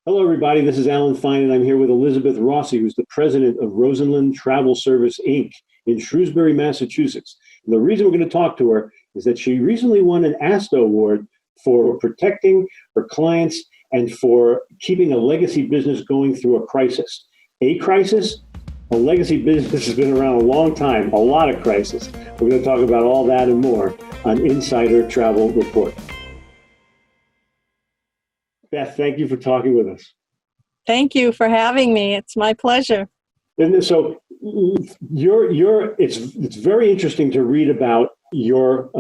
Hello, everybody. This is Alan Fine, and I'm here with Elizabeth Rossi, who's the president of Rosenlund Travel Service, Inc. in Shrewsbury, Massachusetts. And the reason we're going to talk to her is that she recently won an ASTA award for protecting her clients and for keeping a legacy business going through a crisis. A crisis? A legacy business has been around a long time, a lot of crisis. We're going to talk about all that and more on Insider Travel Report. Beth, thank you for talking with us. Thank you for having me. It's my pleasure. And so it's very interesting to read about your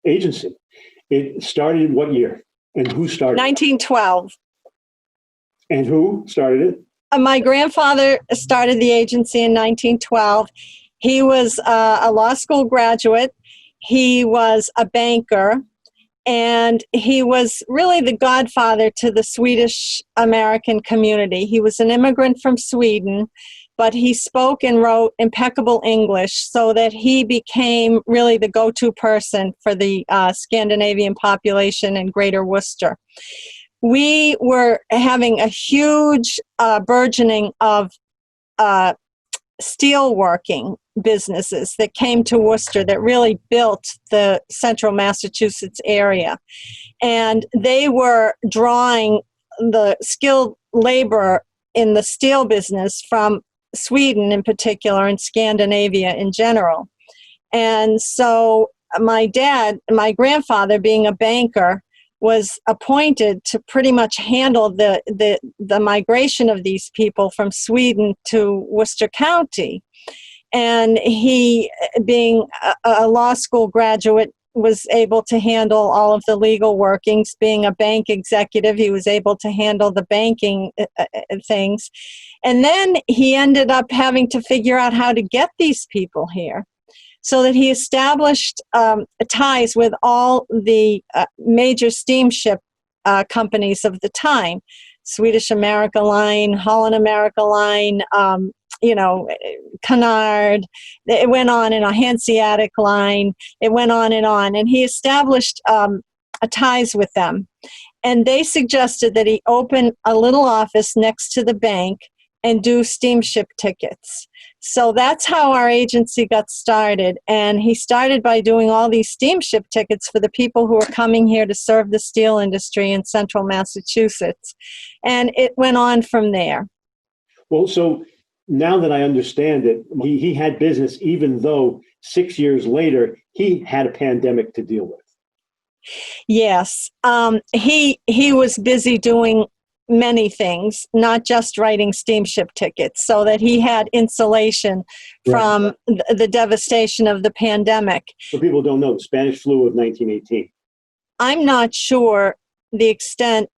agency. It started in what year and who started 1912. And who started it? My grandfather started the agency in 1912. He was a law school graduate. He was a banker. And he was really the godfather to the Swedish American community. He was an immigrant from Sweden, but he spoke and wrote impeccable English so that he became really the go-to person for the Scandinavian population in Greater Worcester. We were having a huge burgeoning of steelworking businesses that came to Worcester that really built the central Massachusetts area. And they were drawing the skilled labor in the steel business from Sweden in particular and Scandinavia in general. And so my grandfather, being a banker, was appointed to pretty much handle the migration of these people from Sweden to Worcester County. And he, being a law school graduate, was able to handle all of the legal workings. Being a bank executive, he was able to handle the banking things. And then he ended up having to figure out how to get these people here. So that he established ties with all the major steamship companies of the time, Swedish America Line, Holland America Line, Cunard. It went on in a Hanseatic Line. It went on. And he established ties with them. And they suggested that he open a little office next to the bank and do steamship tickets. So that's how our agency got started. And he started by doing all these steamship tickets for the people who were coming here to serve the steel industry in central Massachusetts. And it went on from there. Well, so now that I understand it, he had business even though 6 years later, he had a pandemic to deal with. Yes. He was busy doing many things, not just writing steamship tickets, so that he had insulation from the devastation of the pandemic. For people who don't know, the Spanish flu of 1918. I'm not sure of the extent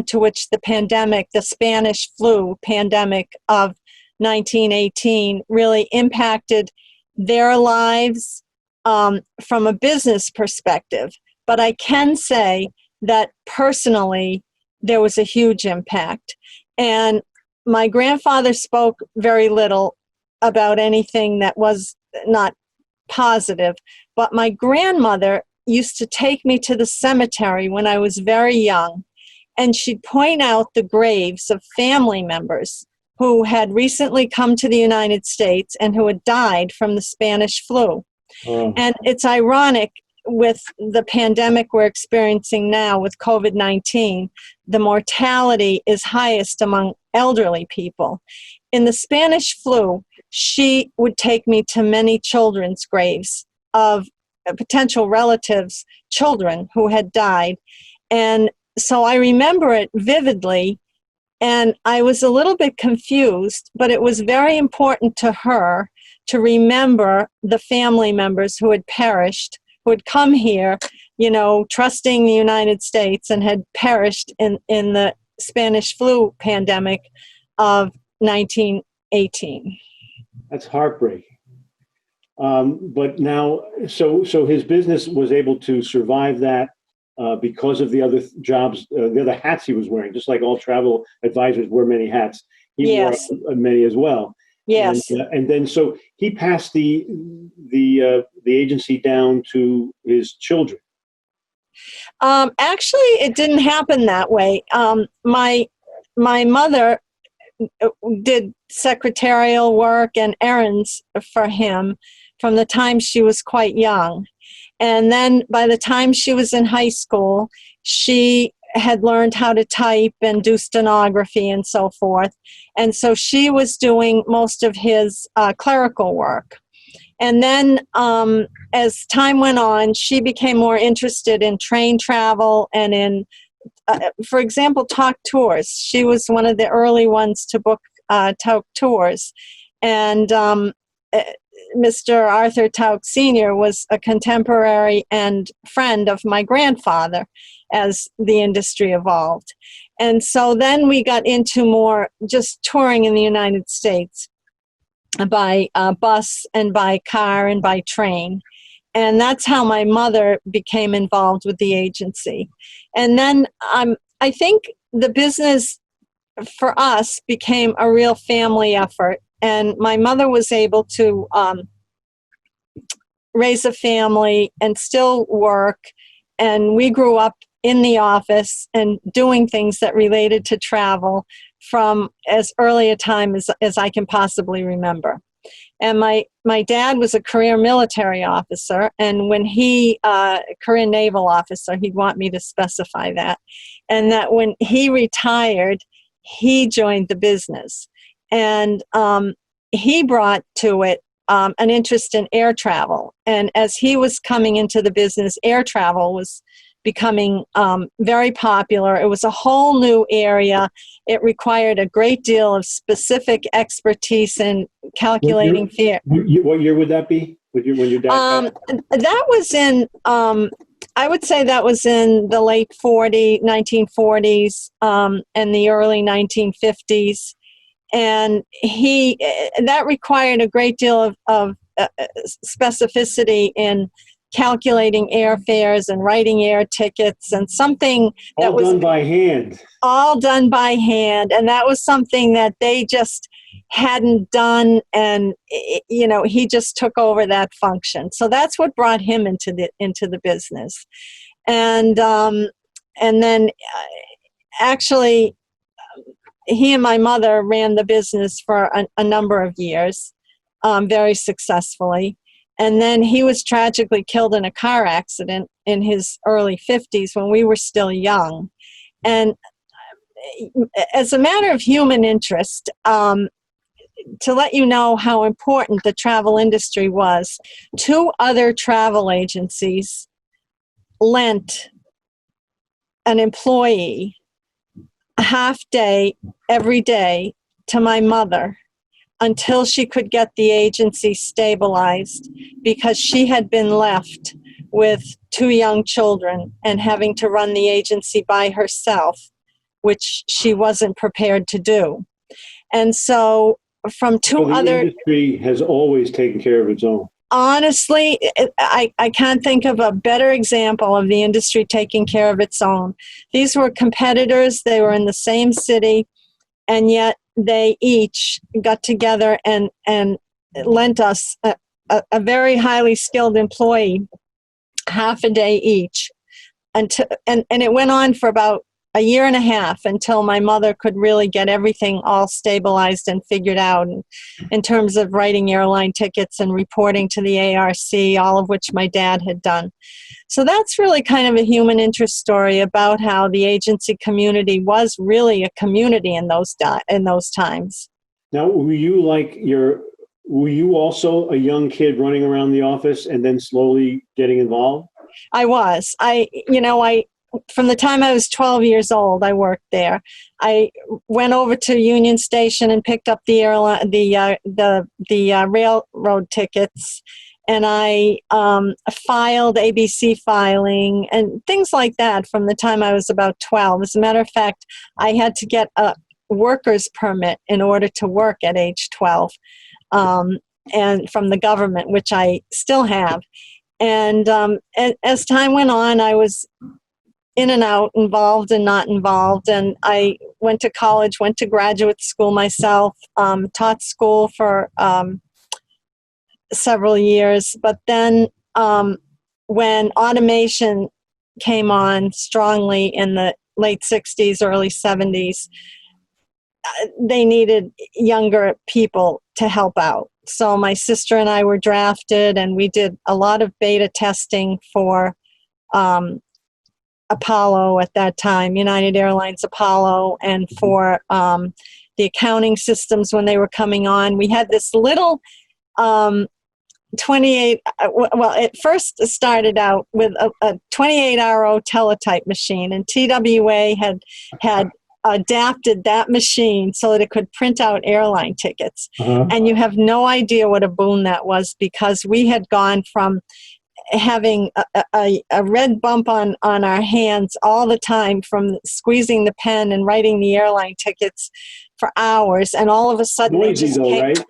to which the Spanish flu pandemic of 1918 really impacted their lives from a business perspective. But I can say that personally, there was a huge impact. And my grandfather spoke very little about anything that was not positive. But my grandmother used to take me to the cemetery when I was very young, and she'd point out the graves of family members who had recently come to the United States and who had died from the Spanish flu. And it's ironic, with the pandemic we're experiencing now with COVID-19, the mortality is highest among elderly people. In the Spanish flu, she would take me to many children's graves of potential relatives, children who had died. And so I remember it vividly, and I was a little bit confused, but it was very important to her to remember the family members who had perished, who had come here, trusting the United States and had perished in the Spanish flu pandemic of 1918. That's heartbreaking. But now, so his business was able to survive that because of the other jobs, the other hats he was wearing, just like all travel advisors wear many hats. He wore many as well. Yes. And then so he passed the agency down to his children. Actually, it didn't happen that way. My mother did secretarial work and errands for him from the time she was quite young. And then by the time she was in high school, she had learned how to type and do stenography and so forth. And so she was doing most of his clerical work. And then as time went on, she became more interested in train travel and in, for example, talk tours. She was one of the early ones to book Tauk tours. And Mr. Arthur Tauk Sr. was a contemporary and friend of my grandfather as the industry evolved. And so then we got into more just touring in the United States by bus and by car and by train. And that's how my mother became involved with the agency. And then I think the business for us became a real family effort. And my mother was able to raise a family and still work. And we grew up in the office and doing things that related to travel from as early a time as I can possibly remember. And my dad was a career military officer, and when career naval officer, he'd want me to specify that. And that when he retired, he joined the business. And he brought to it an interest in air travel. And as he was coming into the business, air travel was becoming very popular. It was a whole new area. It required a great deal of specific expertise in calculating fare. What year would that be? When your dad? That was in, I would say that was in the late 1940s and the early 1950s. And that required a great deal of specificity in calculating airfares and writing air tickets, and something that was all done by hand. All done by hand, and that was something that they just hadn't done, and he just took over that function. So that's what brought him into the business, and then actually he and my mother ran the business for a number of years, very successfully. And then he was tragically killed in a car accident in his early 50s when we were still young. And as a matter of human interest, to let you know how important the travel industry was, 2 other travel agencies lent an employee a half day every day to my mother until she could get the agency stabilized, because she had been left with 2 young children and having to run the agency by herself, which she wasn't prepared to do. And so from the industry has always taken care of its own. Honestly, I can't think of a better example of the industry taking care of its own. These were competitors. They were in the same city, and yet they each got together and lent us a very highly skilled employee half a day each. And it went on for about a year and a half until my mother could really get everything all stabilized and figured out in terms of writing airline tickets and reporting to the ARC, all of which my dad had done. So that's really kind of a human interest story about how the agency community was really a community in those times. Now, were you also a young kid running around the office and then slowly getting involved? I was. From the time I was 12 years old, I worked there. I went over to Union Station and picked up the railroad tickets, and I filed ABC filing and things like that from the time I was about 12. As a matter of fact, I had to get a worker's permit in order to work at age 12, and from the government, which I still have. And as time went on, I was in and out, involved and not involved. And I went to college, went to graduate school myself, taught school for several years. But then when automation came on strongly in the late 60s, early 70s, they needed younger people to help out. So my sister and I were drafted, and we did a lot of beta testing for Apollo at that time, United Airlines Apollo, and for the accounting systems when they were coming on. We had this little 28, well, it first started out with a 28RO teletype machine, and TWA had adapted that machine so that it could print out airline tickets. And you have no idea what a boon that was, because we had gone from having a red bump on our hands all the time from squeezing the pen and writing the airline tickets for hours, and all of a sudden noisy though, right?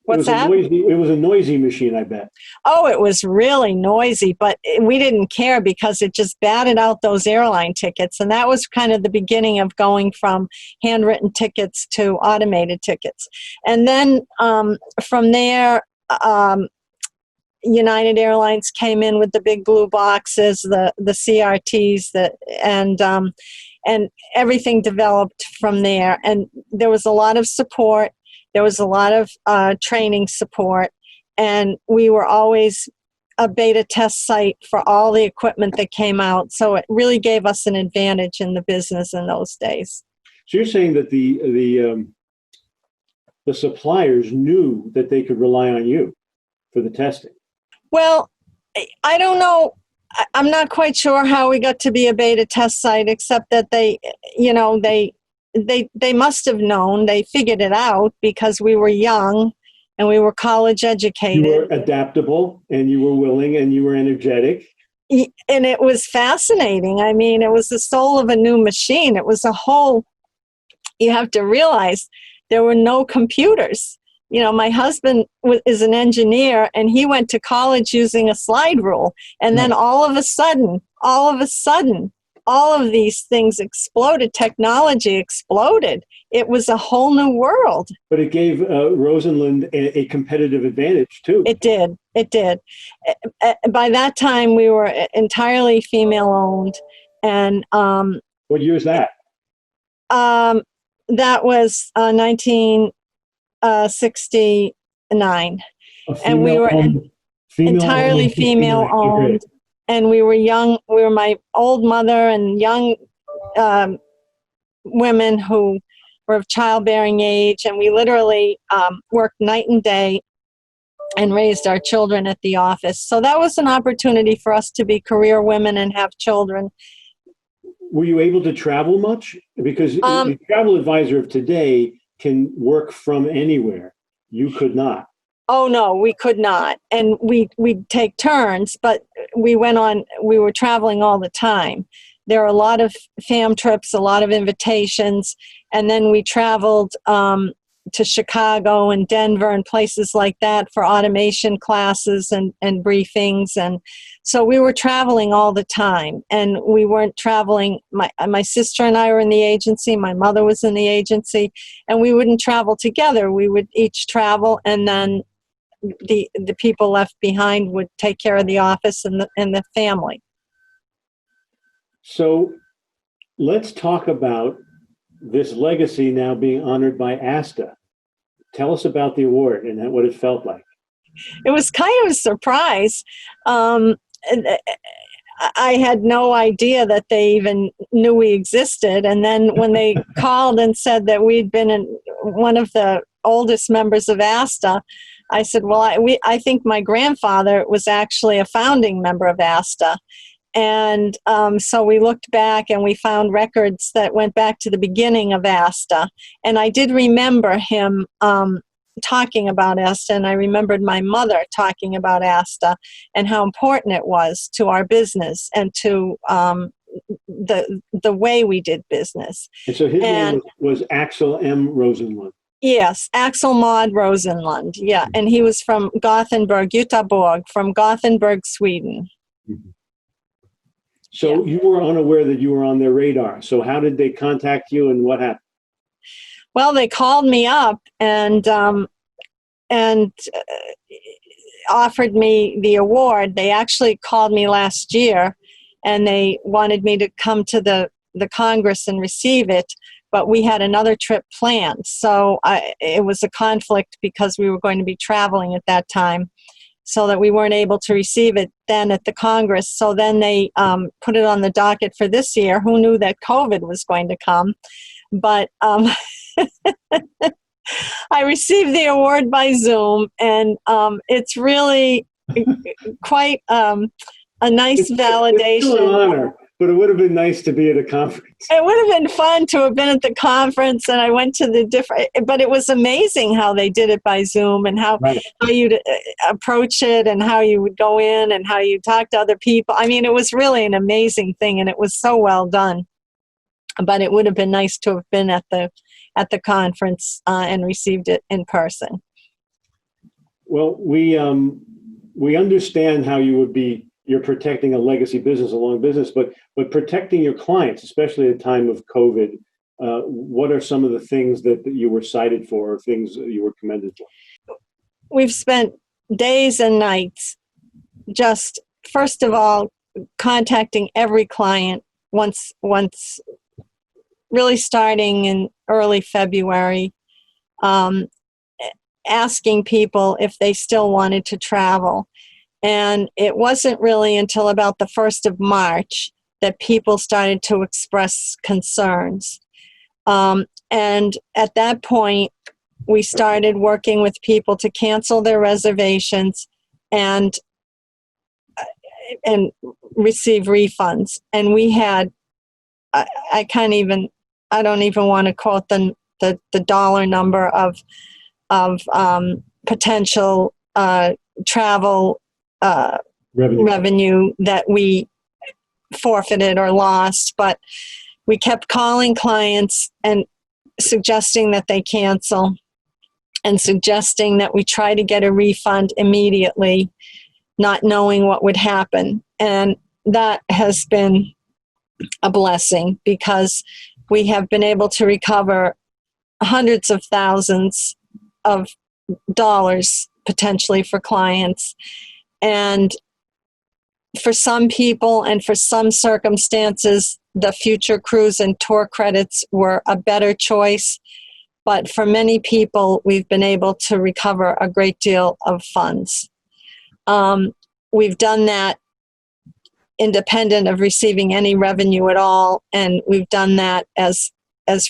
What's that? It was a noisy machine, I bet. Oh, it was really noisy, but we didn't care because it just batted out those airline tickets. And that was kind of the beginning of going from handwritten tickets to automated tickets. And then from there, United Airlines came in with the big blue boxes, the CRTs, and everything developed from there. And there was a lot of support. There was a lot of training support, and we were always a beta test site for all the equipment that came out. So it really gave us an advantage in the business in those days. So you're saying that the suppliers knew that they could rely on you for the testing? Well, I don't know. I'm not quite sure how we got to be a beta test site, except that they must have known. They figured it out because we were young and we were college educated. You were adaptable and you were willing and you were energetic. And it was fascinating. I mean, it was the soul of a new machine. It was you have to realize there were no computers. My husband is an engineer, and he went to college using a slide rule. And then all of a sudden, all of these things exploded. Technology exploded. It was a whole new world. But it gave Rosenlund a competitive advantage, too. It did. By that time, we were entirely female-owned. And what year is that? That was 1969. And we were entirely female-owned. And we were young. We were my old mother and young women who were of childbearing age. And we literally worked night and day and raised our children at the office. So that was an opportunity for us to be career women and have children. Were you able to travel much? Because the travel advisor of today can work from anywhere. You could not. Oh, no, we could not. And we'd take turns, but we were traveling all the time. There are a lot of fam trips, a lot of invitations. And then we traveled to Chicago and Denver and places like that for automation classes and briefings. And so we were traveling all the time, and we weren't traveling. My sister and I were in the agency. My mother was in the agency, and we wouldn't travel together. We would each travel, and then the people left behind would take care of the office and the family. So let's talk about this legacy now being honored by ASTA. Tell us about the award and what it felt like. It was kind of a surprise. I had no idea that they even knew we existed. And then when they called and said that we'd been one of the oldest members of ASTA, I said, well, I think my grandfather was actually a founding member of ASTA. And so we looked back and we found records that went back to the beginning of ASTA. And I did remember him talking about ASTA, and I remembered my mother talking about ASTA and how important it was to our business and to the way we did business. And so his name was Axel M. Rosenlund. Yes, Axel Maud Rosenlund. Yeah, and he was from Gothenburg, Göteborg, from Gothenburg, Sweden. Mm-hmm. So you were unaware that you were on their radar. So how did they contact you, and what happened? Well, they called me up and offered me the award. They actually called me last year and they wanted me to come to the Congress and receive it, but we had another trip planned. So it was a conflict because we were going to be traveling at that time, so that we weren't able to receive it then at the Congress. So then they put it on the docket for this year. Who knew that COVID was going to come? But I received the award by Zoom, and it's really quite a nice validation. It's still an honor, but it would have been nice to be at a conference. It would have been fun to have been at the conference, and I went to the different, but it was amazing how they did it by Zoom, and how you'd approach it, and how you would go in, and how you talk to other people. I mean, it was really an amazing thing, and it was so well done. But it would have been nice to have been at the conference and received it in person. Well, we understand how you're protecting a legacy business, a long business, but protecting your clients, especially at the time of COVID. What are some of the things that you were cited for, or things that you were commended for? We've spent days and nights just, first of all, contacting every client once really starting in early February, asking people if they still wanted to travel. And it wasn't really until about the 1st of March that people started to express concerns. And at that point, we started working with people to cancel their reservations and receive refunds. And we had, I don't even want to quote the dollar number of potential travel revenue that we forfeited or lost, but we kept calling clients and suggesting that they cancel, and suggesting that we try to get a refund immediately, not knowing what would happen. And that has been a blessing, because we have been able to recover hundreds of thousands of dollars potentially for clients. And for some people and for some circumstances, the future cruise and tour credits were a better choice. But for many people, we've been able to recover a great deal of funds. We've done that independent of receiving any revenue at all, and we've done that as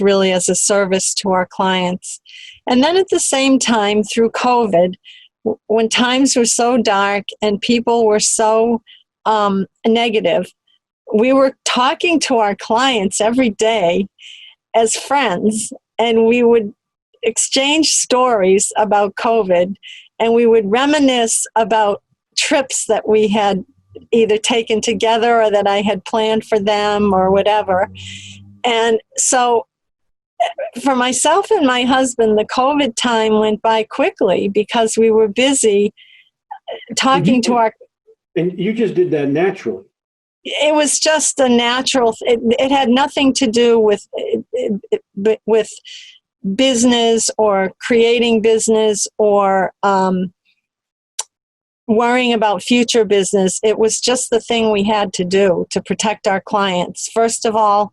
really as a service to our clients. And then at the same time, through COVID, when times were so dark and people were so negative, we were talking to our clients every day as friends, and we would exchange stories about COVID, and we would reminisce about trips that we had either taken together or that I had planned for them or whatever. And so for myself and my husband, the COVID time went by quickly because we were busy talking to our... And you just did that naturally. It was just a natural... It had nothing to do with business or creating business or worrying about future business. It was just the thing we had to do to protect our clients. First of all,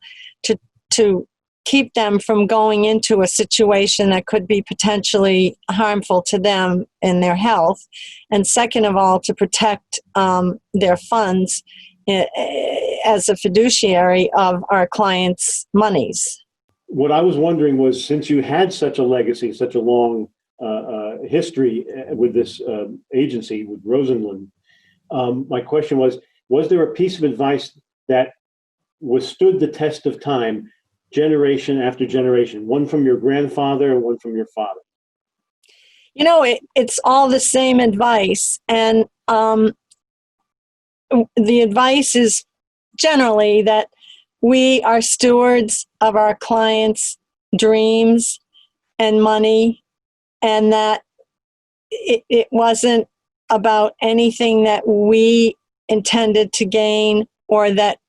to keep them from going into a situation that could be potentially harmful to them in their health. And second of all, to protect their funds as a fiduciary of our clients' monies. What I was wondering was, since you had such a legacy, such a long history with this agency, with Rosenlund, my question was there a piece of advice that withstood the test of time, generation after generation, one from your grandfather and one from your father? You know, it's all the same advice. And the advice is generally that we are stewards of our clients' dreams and money, and that it wasn't about anything that we intended to gain or that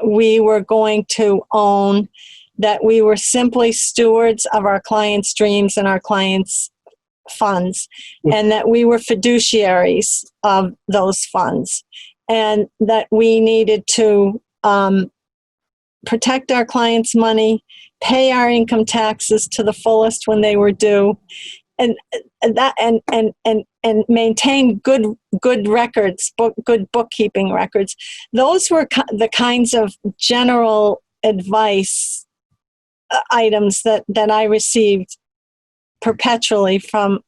we were going to own, that we were simply stewards of our clients' dreams and our clients' funds, and that we were fiduciaries of those funds. and that we needed to protect our clients' money, pay our income taxes to the fullest when they were due, and maintain good records, good bookkeeping records. Those were the kinds of general advice items that I received perpetually from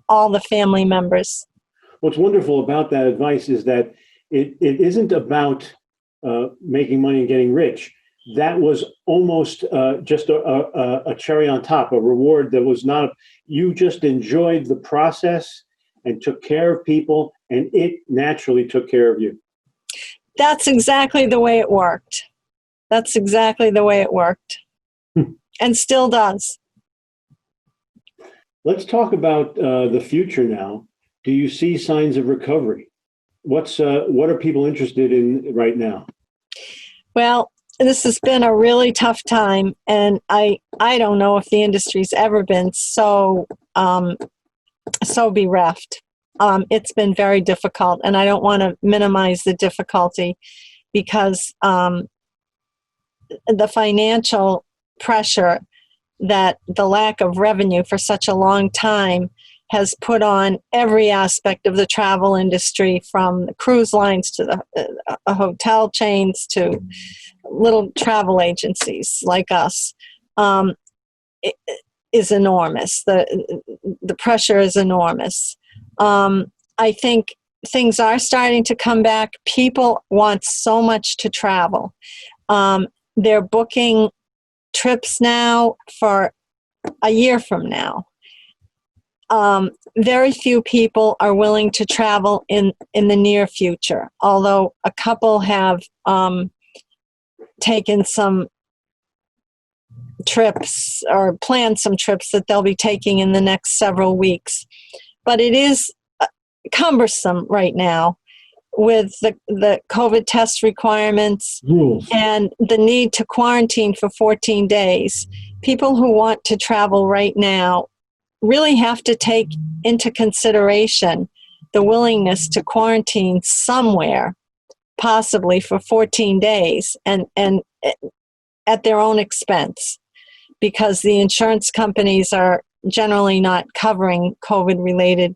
all the family members. What's wonderful about that advice is that it isn't about making money and getting rich. That was almost just a cherry on top, a reward that was not, you just enjoyed the process and took care of people, and it naturally took care of you. That's exactly the way it worked. That's exactly the way it worked. And still does. Let's talk about the future now. Do you see signs of recovery? What are people interested in right now? Well, this has been a really tough time, and I don't know if the industry's ever been so bereft. It's been very difficult, and I don't want to minimize the difficulty, because the financial pressure that the lack of revenue for such a long time has put on every aspect of the travel industry, from the cruise lines to the hotel chains to little travel agencies like us, is enormous. The pressure is enormous. I think things are starting to come back. People want so much to travel. They're booking trips now for a year from now. Very few people are willing to travel in the near future, although a couple have taken some trips or planned some trips that they'll be taking in the next several weeks. But it is cumbersome right now with the COVID test requirements, Rules, and the need to quarantine for 14 days. People who want to travel right now really have to take into consideration the willingness to quarantine somewhere, possibly for 14 days, and at their own expense, because the insurance companies are generally not covering COVID-related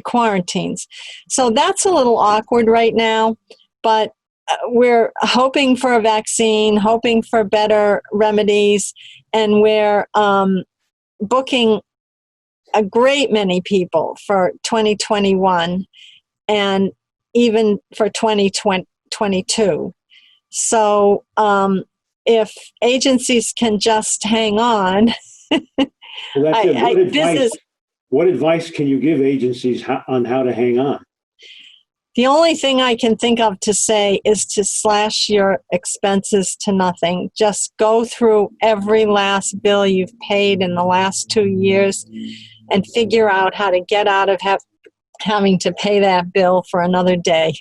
quarantines. So that's a little awkward right now, but we're hoping for a vaccine, hoping for better remedies, and we're booking a great many people for 2021 and even for 2022. So if agencies can just hang on, what advice can you give agencies on how to hang on? The only thing I can think of to say is to slash your expenses to nothing. Just go through every last bill you've paid in the last 2 years and figure out how to get out of having to pay that bill for another day,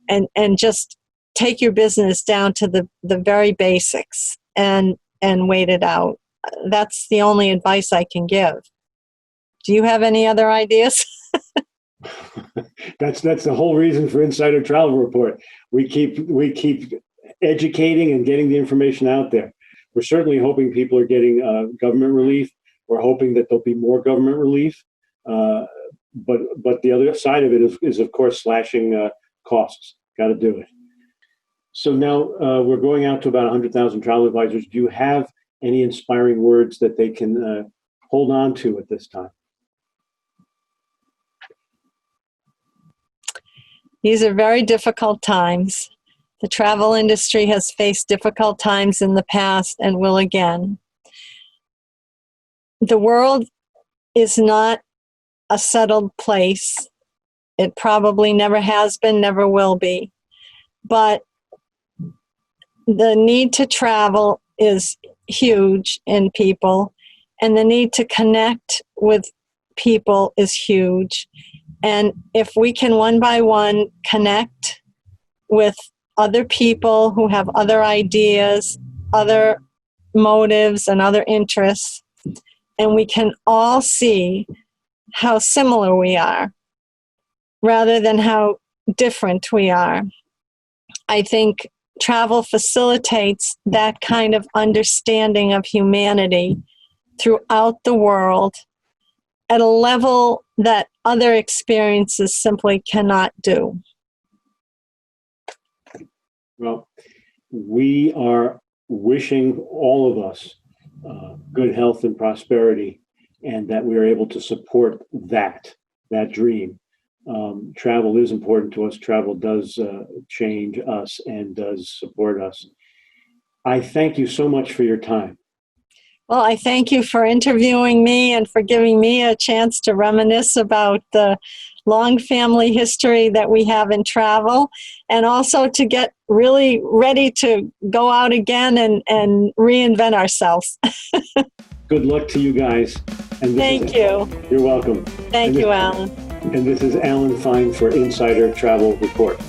and just take your business down to the very basics and wait it out. That's the only advice I can give. Do you have any other ideas? That's the whole reason for Insider Travel Report. We keep educating and getting the information out there. We're certainly hoping people are getting government relief. We're hoping that there'll be more government relief. But the other side of it is of course slashing costs. Got to do it. So now we're going out to about 100,000 travel advisors. Do you have any inspiring words that they can hold on to at this time? These are very difficult times. The travel industry has faced difficult times in the past and will again. The world is not a settled place. It probably never has been, never will be. But the need to travel is huge in people, and the need to connect with people is huge. And if we can one by one connect with other people who have other ideas, other motives, and other interests, and we can all see how similar we are, rather than how different we are. I think travel facilitates that kind of understanding of humanity throughout the world at a level that other experiences simply cannot do. Well, we are wishing all of us good health and prosperity, and that we are able to support that dream. Travel is important to us. Travel does change us and does support us. I thank you so much for your time. Well, I thank you for interviewing me and for giving me a chance to reminisce about the long family history that we have in travel, and also to get really ready to go out again and reinvent ourselves. Good luck to you guys. And Thank you. You're welcome. Thank you, Alan. And this is Alan Fine for Insider Travel Report.